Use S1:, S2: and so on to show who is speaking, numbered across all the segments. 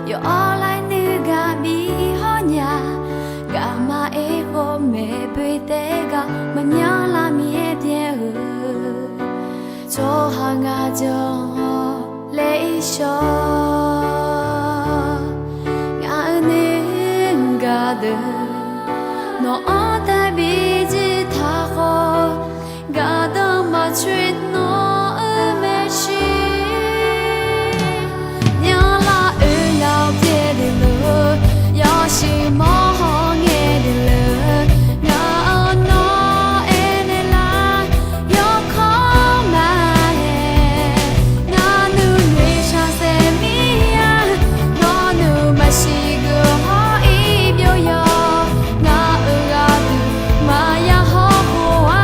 S1: Yo olai nuga bi honya Gama e ho me bui te ga Manyala mi e tie hu Cho hanga jo le sho Nga nen ga de No ota bi ji tha ho Ga da ma chue no me shi She mohong edile na no enela yo koma he na nu nisha se mia no nu mashigu ho ibyo yo na ugadu maya ho wa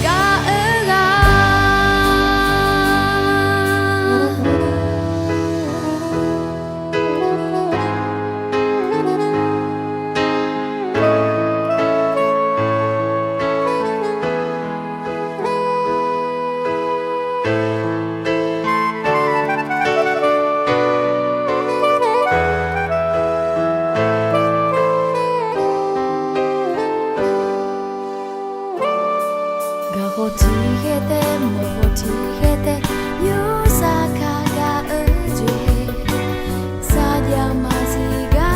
S1: ga uga Hotigete, motigete, yusaka ga uji, sadia maziga,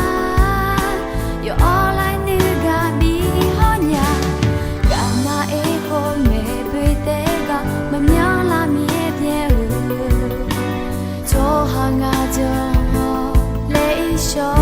S1: yo olai nuga bi honya, gama e ho me bute ga, mamyala mi e bien u, cho hanga jo le sho.